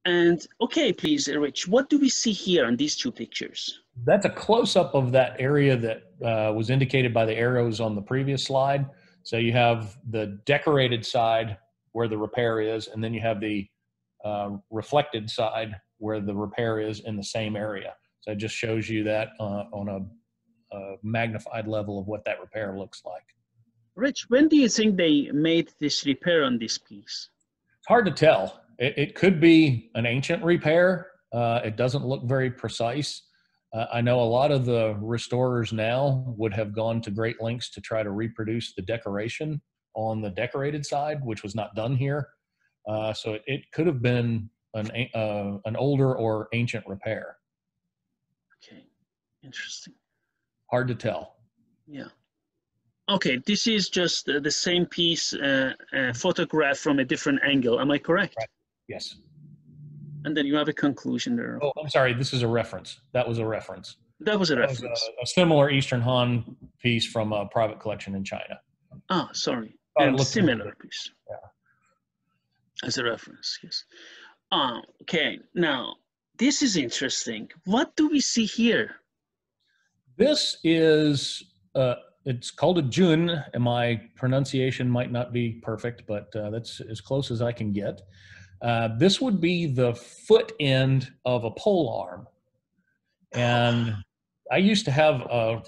And okay, please, Rich, what do we see here on these two pictures? That's a close-up of that area that was indicated by the arrows on the previous slide. So you have the decorated side where the repair is, and then you have the reflected side where the repair is in the same area. So it just shows you that on a magnified level of what that repair looks like. Rich, when do you think they made this repair on this piece? It's hard to tell. It could be an ancient repair. It doesn't look very precise. I know a lot of the restorers now would have gone to great lengths to try to reproduce the decoration on the decorated side, which was not done here. So it could have been an older or ancient repair. Okay, interesting. Hard to tell. Yeah. Okay, this is just the same piece photographed from a different angle. Am I correct? Right. Yes. And then you have a conclusion there. Oh, I'm sorry. This is a reference. That was a reference. That was a reference. Was a similar Eastern Han piece from a private collection in China. Ah, sorry. And similar piece. Yeah. As a reference, yes. Okay, now this is interesting. What do we see here? This is, it's called a jun, and my pronunciation might not be perfect, but that's as close as I can get. This would be the foot end of a polearm. And I used to have a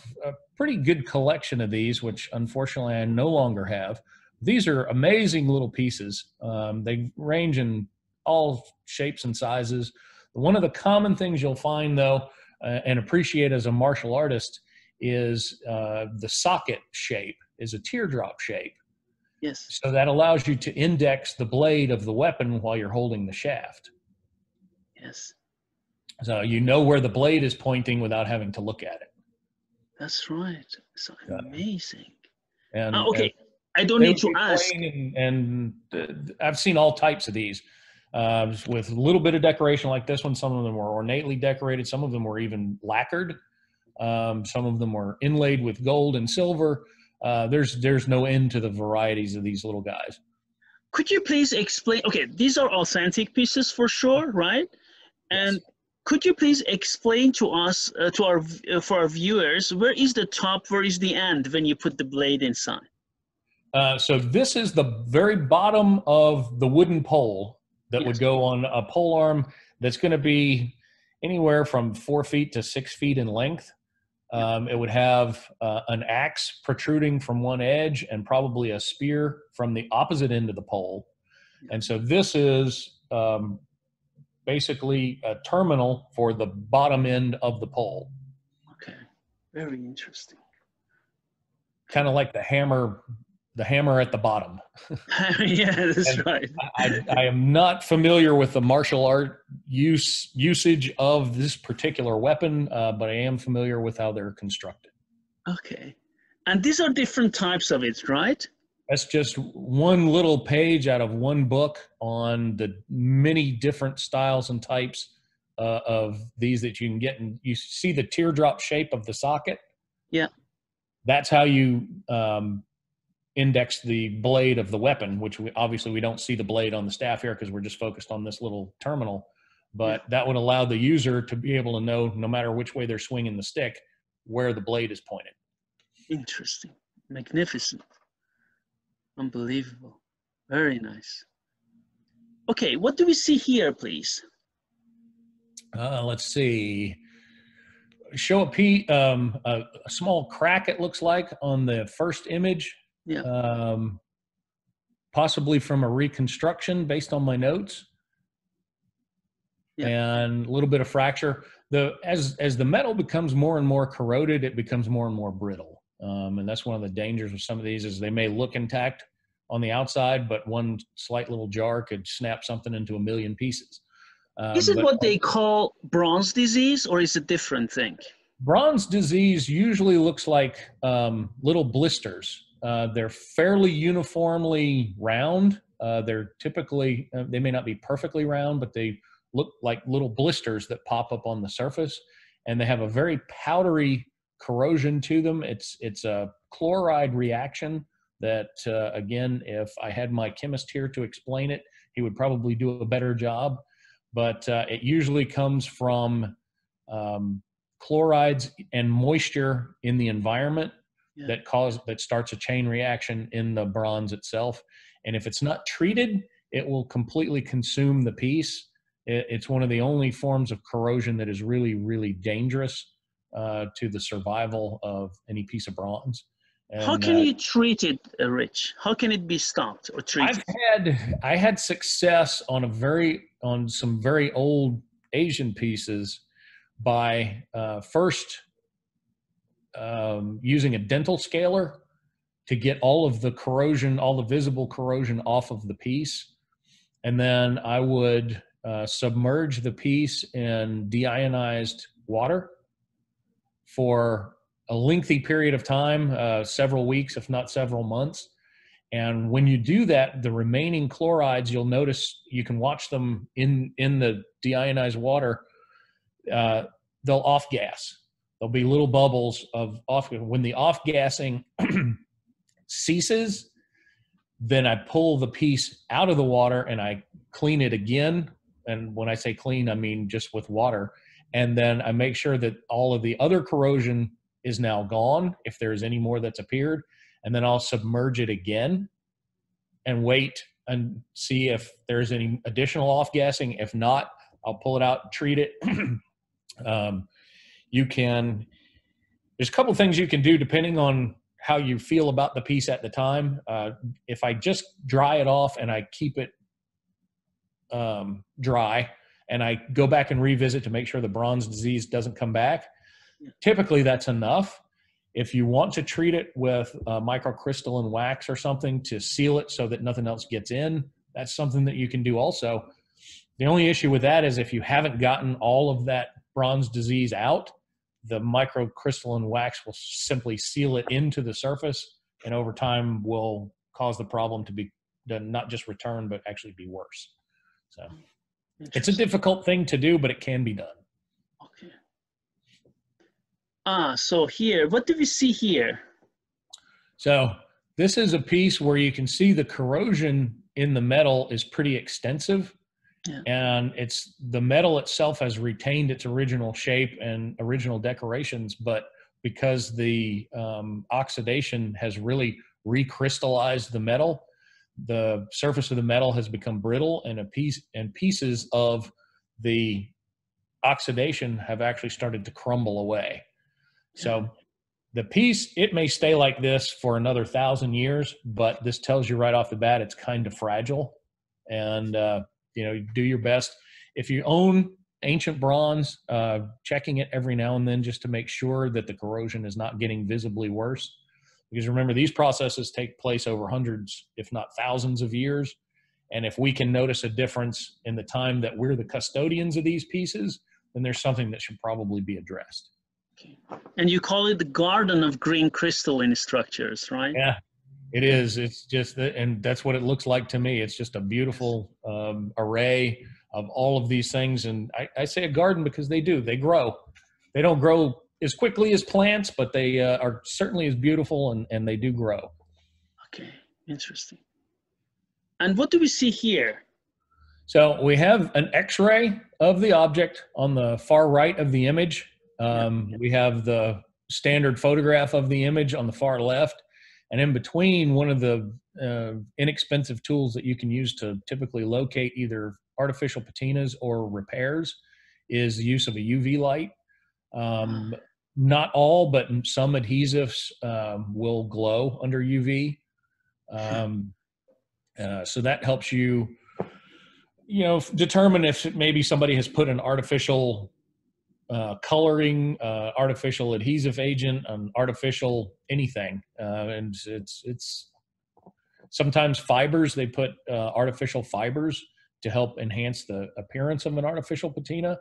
pretty good collection of these, which unfortunately I no longer have. These are amazing little pieces. They range in all shapes and sizes. One of the common things you'll find, though, and appreciate as a martial artist is the socket shape is a teardrop shape. Yes. So that allows you to index the blade of the weapon while you're holding the shaft. Yes. So you know where the blade is pointing without having to look at it. That's right. So amazing. And okay, I don't need to ask. And I've seen all types of these with a little bit of decoration like this one. Some of them were ornately decorated. Some of them were even lacquered. Some of them were inlaid with gold and silver. There's no end to the varieties of these little guys. Could you please explain? Okay, these are authentic pieces for sure, right? And yes. Could you please explain to us, for our viewers, where is the top, where is the end when you put the blade inside? So this is the very bottom of the wooden pole that Yes. would go on a polearm that's going to be anywhere from 4 feet to 6 feet in length. It would have an axe protruding from one edge and probably a spear from the opposite end of the pole. And so this is basically a terminal for the bottom end of the pole. Okay, very interesting. Kind of like the hammer at the bottom. Yeah, that's and right. I am not familiar with the martial art usage of this particular weapon, but I am familiar with how they're constructed. Okay, and these are different types of it, right? That's just one little page out of one book on the many different styles and types of these that you can get. And you see the teardrop shape of the socket? Yeah. That's how you index the blade of the weapon, which obviously we don't see the blade on the staff here because we're just focused on this little terminal. But that would allow the user to be able to know, no matter which way they're swinging the stick, where the blade is pointed. Interesting. Magnificent. Unbelievable. Very nice. Okay, what do we see here, please? Let's see. Show a small crack, it looks like, on the first image. Yeah. Possibly from a reconstruction based on my notes. Yeah. And a little bit of fracture. As the metal becomes more and more corroded, it becomes more and more brittle. And that's one of the dangers with some of these is they may look intact on the outside, but one slight little jar could snap something into a million pieces. Is it what they call bronze disease, or is it a different thing? Bronze disease usually looks like little blisters. They're fairly uniformly round. They're typically, they may not be perfectly round, but they look like little blisters that pop up on the surface, and they have a very powdery corrosion to them. It's a chloride reaction that, again, if I had my chemist here to explain it, he would probably do a better job. but it usually comes from chlorides and moisture in the environment that starts a chain reaction in the bronze itself. And if it's not treated, it will completely consume the piece. It's one of the only forms of corrosion that is really, really dangerous to the survival of any piece of bronze. And, how can you treat it, Rich? How can it be stopped or treated? I had success on some very old Asian pieces by first using a dental scaler to get all of the corrosion, all the visible corrosion off of the piece. And then I would submerge the piece in deionized water for a lengthy period of time, several weeks, if not several months. And when you do that, the remaining chlorides, you'll notice you can watch them in the deionized water. They'll off-gas. There'll be little bubbles of off. When the off-gassing ceases, then I pull the piece out of the water and I clean it again. And when I say clean, I mean just with water. And then I make sure that all of the other corrosion is now gone, if there's any more that's appeared. And then I'll submerge it again and wait and see if there's any additional off-gassing. If not, I'll pull it out and treat it. There's a couple of things you can do depending on how you feel about the piece at the time. If I just dry it off and I keep it dry and I go back and revisit to make sure the bronze disease doesn't come back, typically that's enough. If you want to treat it with microcrystalline wax or something to seal it so that nothing else gets in, that's something that you can do also. The only issue with that is if you haven't gotten all of that bronze disease out, the microcrystalline wax will simply seal it into the surface, and over time will cause the problem to not just return, but actually be worse. So it's a difficult thing to do, but it can be done. Okay. So here, what do we see here? So this is a piece where you can see the corrosion in the metal is pretty extensive. Yeah. And the metal itself has retained its original shape and original decorations, but because the oxidation has really recrystallized the metal, the surface of the metal has become brittle, and pieces of the oxidation have actually started to crumble away. Yeah. So the piece, it may stay like this for another 1,000 years, but this tells you right off the bat it's kind of fragile. And do your best. If you own ancient bronze, checking it every now and then just to make sure that the corrosion is not getting visibly worse. Because remember, these processes take place over hundreds, if not thousands of years. And if we can notice a difference in the time that we're the custodians of these pieces, then there's something that should probably be addressed. Okay. And you call it the garden of green crystalline structures, right? Yeah. It is. It's just that, and that's what it looks like to me. It's just a beautiful array of all of these things. And I say a garden because they grow. They don't grow as quickly as plants, but they are certainly as beautiful, and they do grow. Okay, interesting. And what do we see here? So we have an X-ray of the object on the far right of the image. We have the standard photograph of the image on the far left. And in between, one of the inexpensive tools that you can use to typically locate either artificial patinas or repairs is the use of a UV light. Not all, but some adhesives will glow under UV. So that helps you, determine if maybe somebody has put an artificial coloring, artificial adhesive agent, artificial anything. And it's sometimes fibers, they put artificial fibers to help enhance the appearance of an artificial patina.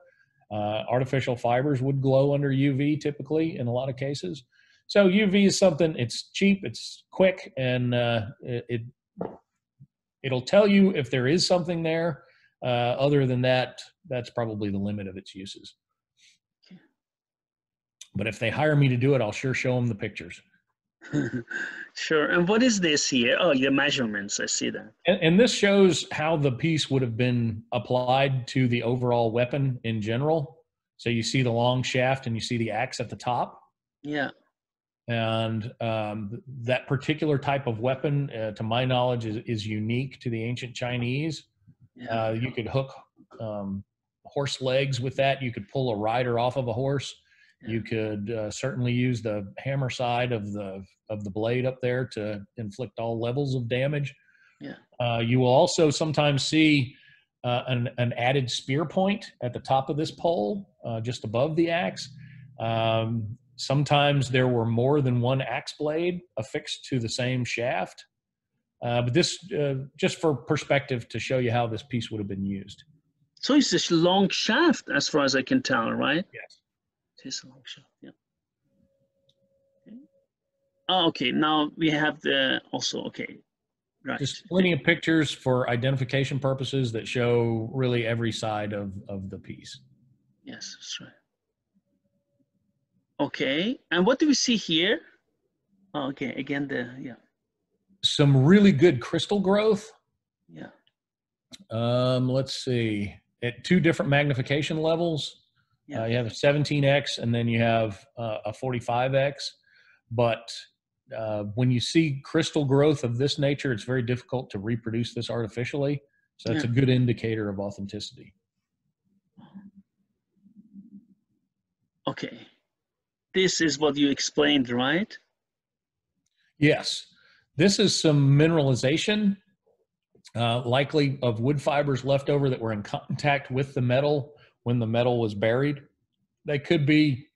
Artificial fibers would glow under UV typically in a lot of cases. So UV is something, it's cheap, it's quick, and it'll tell you if there is something there. Other than that, that's probably the limit of its uses. But if they hire me to do it, I'll sure show them the pictures. Sure. And what is this here? Oh, the measurements. I see that. And this shows how the piece would have been applied to the overall weapon in general. So you see the long shaft and you see the axe at the top. Yeah. And that particular type of weapon, to my knowledge, is unique to the ancient Chinese. Yeah. You could hook horse legs with that. You could pull a rider off of a horse. Yeah. You could certainly use the hammer side of the blade up there to inflict all levels of damage. Yeah. You will also sometimes see an added spear point at the top of this pole, just above the axe. Sometimes there were more than one axe blade affixed to the same shaft. But this, just for perspective, to show you how this piece would have been used. So it's this long shaft, as far as I can tell, right? Yes. It is a long shaft, yeah. Okay. Oh, okay, now we have the, also, okay, right. Just plenty of pictures for identification purposes that show really every side of the piece. Yes, that's right. Okay, and what do we see here? Oh, okay, again, yeah. Some really good crystal growth. Yeah. Let's see. At 2 different magnification levels. Yeah. You have a 17x and then you have a 45x. But when you see crystal growth of this nature, it's very difficult to reproduce this artificially. So that's a good indicator of authenticity. Okay. This is what you explained, right? Yes. This is some mineralization, likely of wood fibers left over that were in contact with the metal when the metal was buried. They could be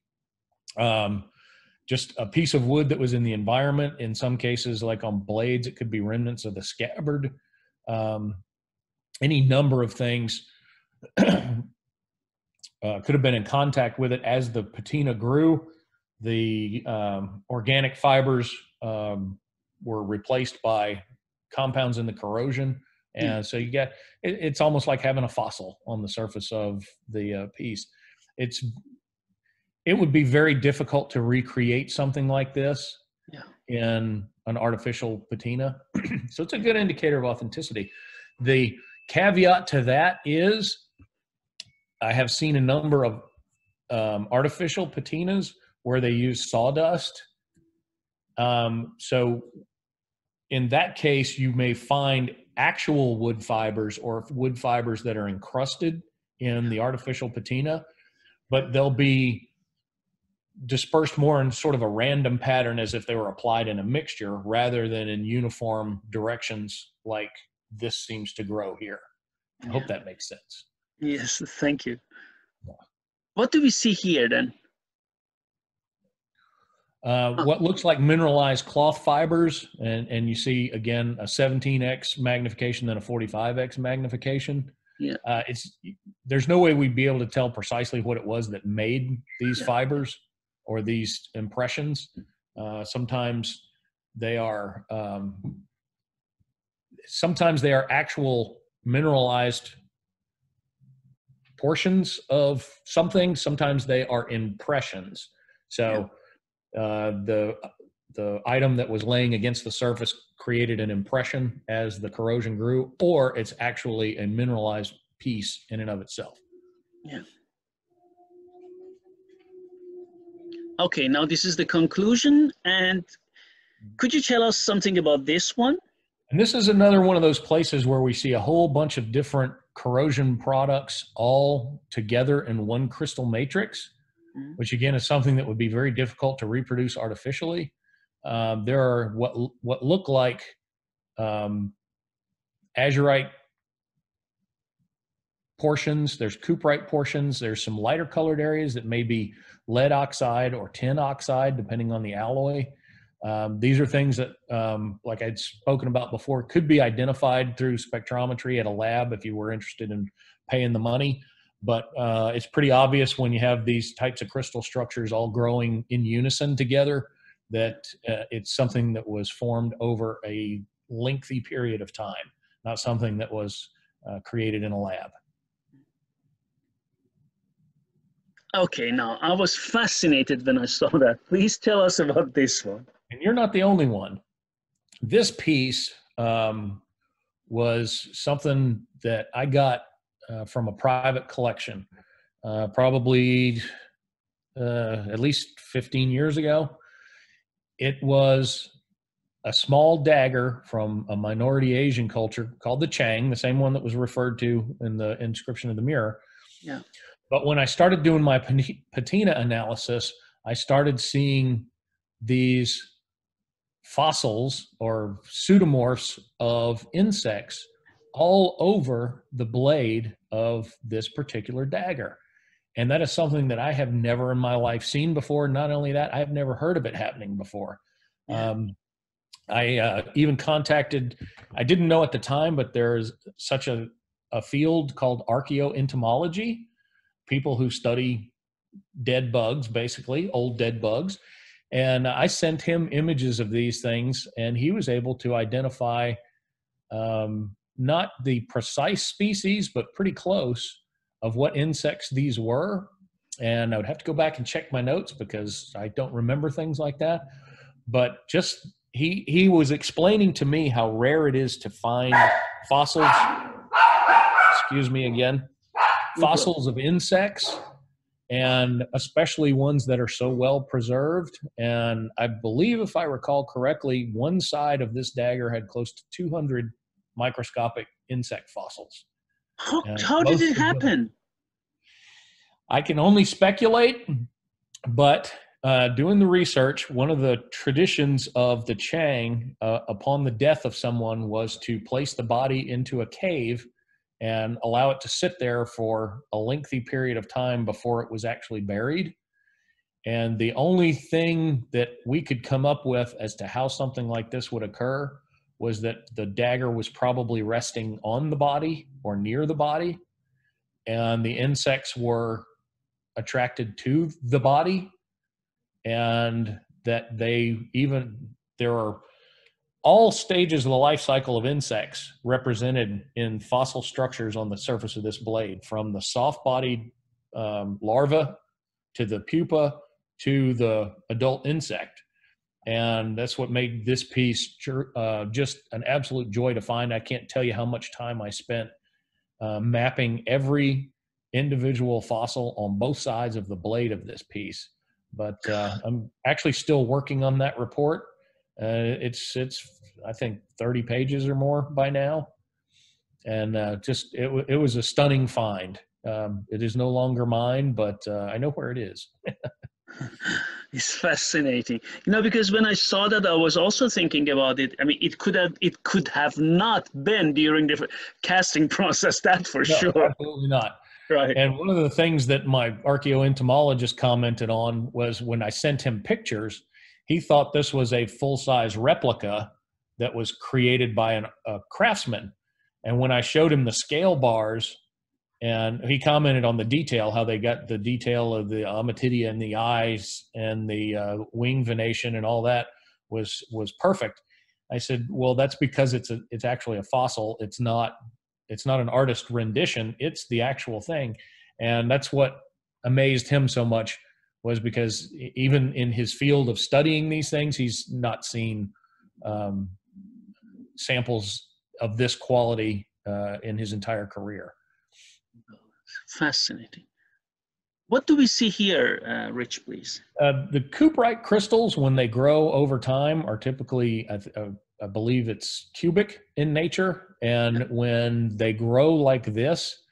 just a piece of wood that was in the environment. In some cases, like on blades, it could be remnants of the scabbard. Any number of things could have been in contact with it as the patina grew. The organic fibers were replaced by compounds in the corrosion. And so you get, it's almost like having a fossil on the surface of the piece. It would be very difficult to recreate something like this in an artificial patina. So it's a good indicator of authenticity. The caveat to that is I have seen a number of artificial patinas where they use sawdust. So in that case, you may find actual wood fibers or wood fibers that are encrusted in the artificial patina, but they'll be dispersed more in sort of a random pattern as if they were applied in a mixture rather than in uniform directions like this seems to grow here. I hope that makes sense. Yes, thank you. What do we see here then? What looks like mineralized cloth fibers, and you see again a 17x magnification, then a 45x magnification. Yeah. There's no way we'd be able to tell precisely what it was that made these fibers or these impressions. Sometimes they are actual mineralized portions of something. Sometimes they are impressions. So the item that was laying against the surface created an impression as the corrosion grew, or it's actually a mineralized piece in and of itself. Yeah. Okay, now this is the conclusion. And could you tell us something about this one? And this is another one of those places where we see a whole bunch of different corrosion products all together in one crystal matrix, which again is something that would be very difficult to reproduce artificially. There are what look like azurite portions, there's cuprite portions, there's some lighter colored areas that may be lead oxide or tin oxide, depending on the alloy. These are things that, like I'd spoken about before, could be identified through spectrometry at a lab if you were interested in paying the money. But it's pretty obvious when you have these types of crystal structures all growing in unison together that it's something that was formed over a lengthy period of time, not something that was created in a lab. Okay, now I was fascinated when I saw that. Please tell us about this one. And you're not the only one. This piece was something that I got from a private collection, probably at least 15 years ago. It was a small dagger from a minority Asian culture called the Chang, the same one that was referred to in the inscription of the mirror. Yeah. But when I started doing my patina analysis, I started seeing these fossils or pseudomorphs of insects all over the blade of this particular dagger. And that is something that I have never in my life seen before. Not only that, I've never heard of it happening before. Yeah. I even contacted, I didn't know at the time, but there's such a field called archaeoentomology, people who study dead bugs, basically, old dead bugs. And I sent him images of these things, and he was able to identify not the precise species, but pretty close of what insects these were. And I would have to go back and check my notes because I don't remember things like that. But just he was explaining to me how rare it is to find fossils, excuse me again, fossils of insects, and especially ones that are so well preserved. And I believe, if I recall correctly, one side of this dagger had close to 200 microscopic insect fossils. How did it happen? I can only speculate, but doing the research, one of the traditions of the Chang upon the death of someone was to place the body into a cave and allow it to sit there for a lengthy period of time before it was actually buried. And the only thing that we could come up with as to how something like this would occur was that the dagger was probably resting on the body or near the body, and the insects were attracted to the body, and that there are all stages of the life cycle of insects represented in fossil structures on the surface of this blade, from the soft-bodied larva to the pupa to the adult insect. And that's what made this piece just an absolute joy to find. I can't tell you how much time I spent mapping every individual fossil on both sides of the blade of this piece. But I'm actually still working on that report. It's I think 30 pages or more by now, and it was a stunning find. It is no longer mine, but I know where it is. It's fascinating, because when I saw that, I was also thinking about it. I mean, it could have not been during the casting process, that for sure. Absolutely not. Right. And one of the things that my archaeoentomologist commented on was when I sent him pictures, he thought this was a full-size replica that was created by a craftsman. And when I showed him the scale bars, and he commented on the detail, how they got the detail of the ommatidia in the eyes and the wing venation and all that was perfect. I said, well, that's because it's actually a fossil. It's not an artist rendition. It's the actual thing. And that's what amazed him so much, was because even in his field of studying these things, he's not seen samples of this quality in his entire career. Fascinating. What do we see here, Rich, please? The cuprite crystals, when they grow over time, are typically, I believe it's cubic in nature. And when they grow like this,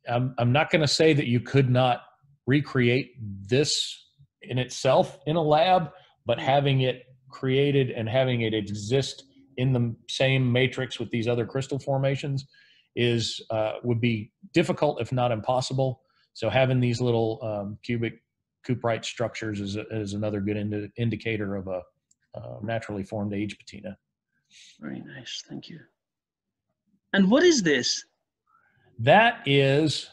I'm not going to say that you could not recreate this in itself in a lab, but having it created and having it exist in the same matrix with these other crystal formations would be difficult, if not impossible. So having these little cubic cuprite structures is another good indicator of a naturally formed age patina. Very nice, thank you. And what is this? That is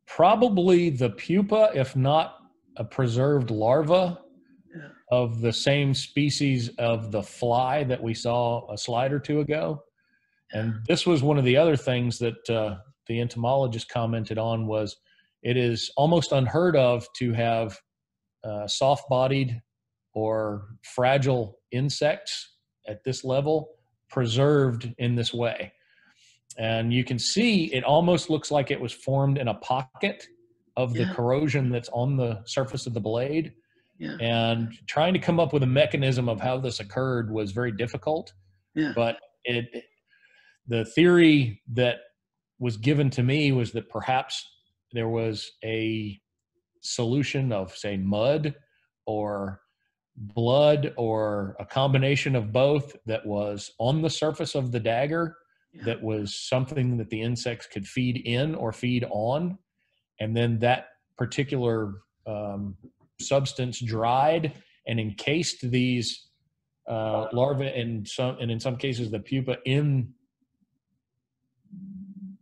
probably the pupa, if not a preserved larva of the same species of the fly that we saw a slide or two ago. And this was one of the other things that the entomologist commented on, was it is almost unheard of to have soft-bodied or fragile insects at this level preserved in this way. And you can see it almost looks like it was formed in a pocket of the corrosion that's on the surface of the blade. Yeah. And trying to come up with a mechanism of how this occurred was very difficult. Yeah. But the theory that was given to me was that perhaps there was a solution of, say, mud or blood or a combination of both that was on the surface of the dagger, that was something that the insects could feed in or feed on. And then that particular substance dried and encased these larvae and in some cases the pupa in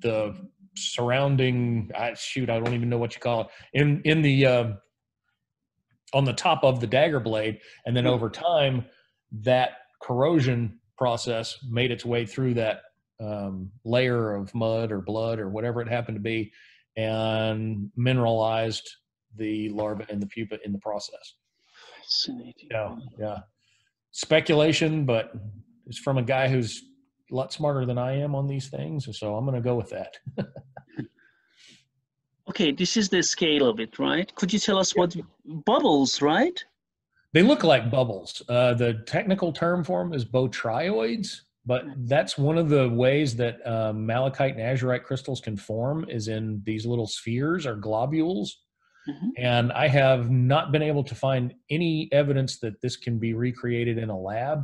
the surrounding, I don't even know what you call it, in the on the top of the dagger blade. And then over time, that corrosion process made its way through that layer of mud or blood or whatever it happened to be, and mineralized the larva and the pupa in the process. Fascinating. Yeah. Speculation, but it's from a guy who's a lot smarter than I am on these things, so I'm going to go with that. Okay, this is the scale of it, right? Could you tell us what bubbles, right? They look like bubbles. The technical term for them is Botryoids, but that's one of the ways that malachite and azurite crystals can form, is in these little spheres or globules. Mm-hmm. And I have not been able to find any evidence that this can be recreated in a lab.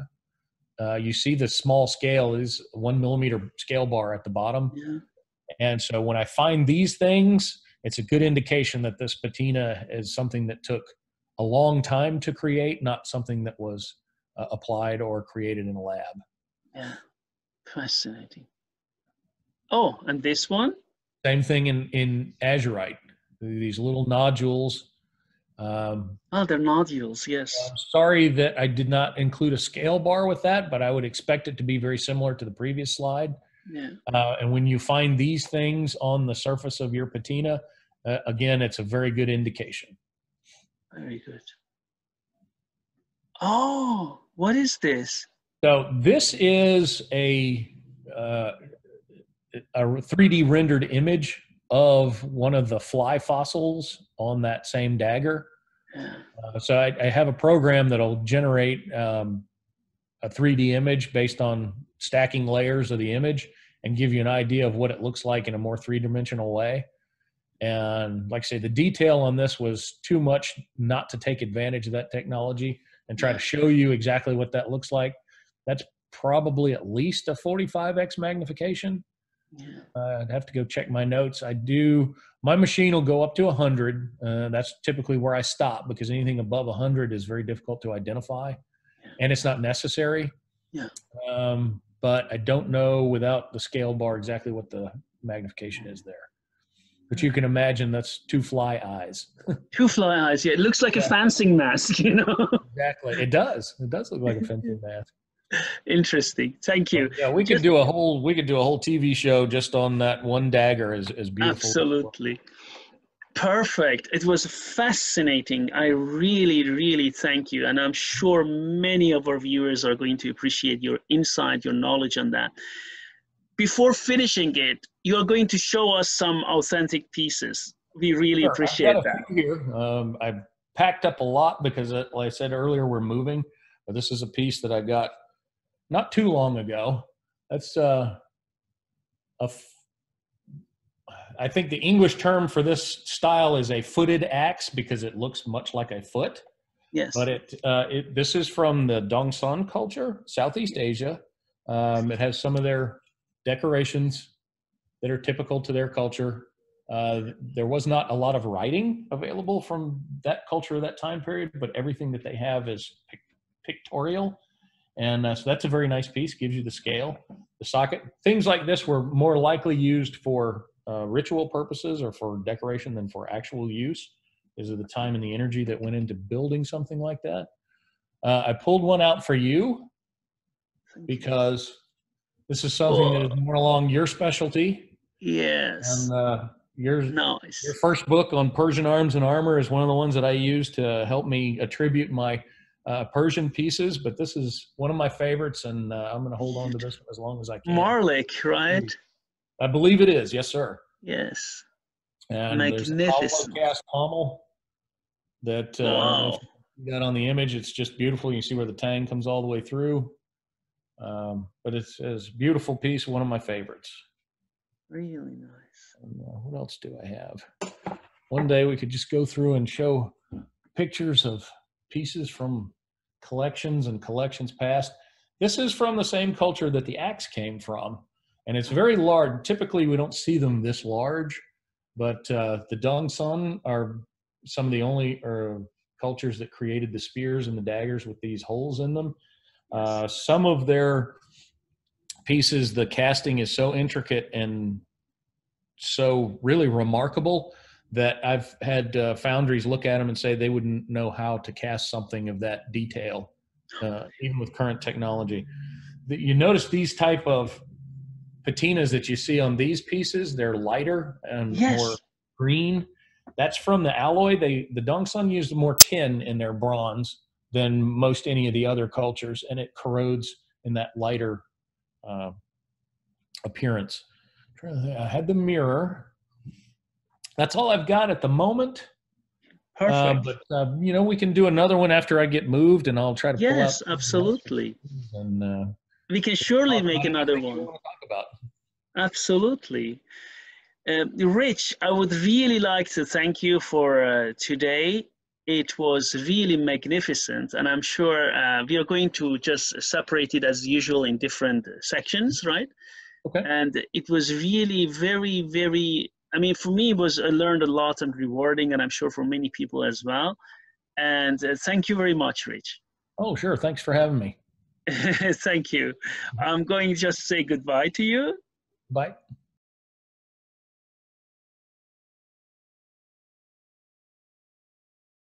You see the small scale is 1 millimeter scale bar at the bottom. Yeah. And so when I find these things, it's a good indication that this patina is something that took a long time to create, not something that was applied or created in a lab. Yeah, fascinating. Oh, and this one? Same thing in azurite. These little nodules. They're nodules, yes. I'm sorry that I did not include a scale bar with that, but I would expect it to be very similar to the previous slide. Yeah. And when you find these things on the surface of your patina, again, it's a very good indication. Very good. Oh, what is this? So this is a 3D rendered image of one of the fly fossils on that same dagger. Yeah. So I have a program that'll generate a 3D image based on stacking layers of the image and give you an idea of what it looks like in a more three-dimensional way. And like I say, the detail on this was too much not to take advantage of that technology and try to show you exactly what that looks like. That's probably at least a 45x magnification. Yeah. I'd have to go check my notes. My machine will go up to 100. That's typically where I stop, because anything above 100 is very difficult to identify, and it's not necessary. Yeah. But I don't know without the scale bar exactly what the magnification is there. But you can imagine that's 2 fly eyes. 2 fly eyes, yeah. It looks like a fencing mask, you know? Exactly. It does. It does look like a fencing mask. Interesting. Thank you. Yeah, we could do a whole TV show just on that one dagger as beautiful. Absolutely. Perfect. It was fascinating. I really, really thank you. And I'm sure many of our viewers are going to appreciate your insight, your knowledge on that. Before finishing it, you are going to show us some authentic pieces. We really appreciate that. Here. I packed up a lot because, like I said earlier, we're moving. But this is a piece that I got not too long ago. That's I think the English term for this style is a footed axe, because it looks much like a foot. Yes. But this is from the Dongsam culture, Southeast Asia. It has some of their decorations that are typical to their culture. There was not a lot of writing available from that culture, that time period, but everything that they have is pictorial. And so that's a very nice piece, gives you the scale, the socket. Things like this were more likely used for ritual purposes or for decoration than for actual use, because of the time and the energy that went into building something like that. I pulled one out for you because this is something that is more along your specialty. Yes. And your first book on Persian arms and armor is one of the ones that I use to help me attribute my Persian pieces, but this is one of my favorites, and I'm going to hold on to this one as long as I can. Marlik, right? I believe it is. Yes, sir. Yes. And there's a hollow Magnificent. cast pommel that I don't know if Wow. you got on the image. It's just beautiful. You see where the tang comes all the way through. But it's a beautiful piece, one of my favorites. Really nice. And, what else do I have? One day we could just go through and show pictures of pieces from collections and collections past. This is from the same culture that the axe came from, and it's very large. Typically, we don't see them this large, but the Dongsam are some of the only cultures that created the spears and the daggers with these holes in them. Some of their pieces, the casting is so intricate and so really remarkable that I've had foundries look at them and say they wouldn't know how to cast something of that detail, even with current technology. You notice these type of patinas that you see on these pieces, they're lighter and more green. That's from the alloy. The Dongsam used more tin in their bronze than most any of the other cultures, and it corrodes in that lighter appearance. I had the mirror. That's all I've got at the moment. Perfect. But you know, we can do another one after I get moved, and I'll try to pull out. Yes, absolutely. And we can surely make another one. You want to talk about. Absolutely. Rich, I would really like to thank you for today. It was really magnificent, and I'm sure we are going to just separate it as usual in different sections, right? Okay. And it was really very, very, I mean, for me, I learned a lot and rewarding, and I'm sure for many people as well. And thank you very much, Rich. Oh, sure. Thanks for having me. Thank you. I'm going to just say goodbye to you. Bye.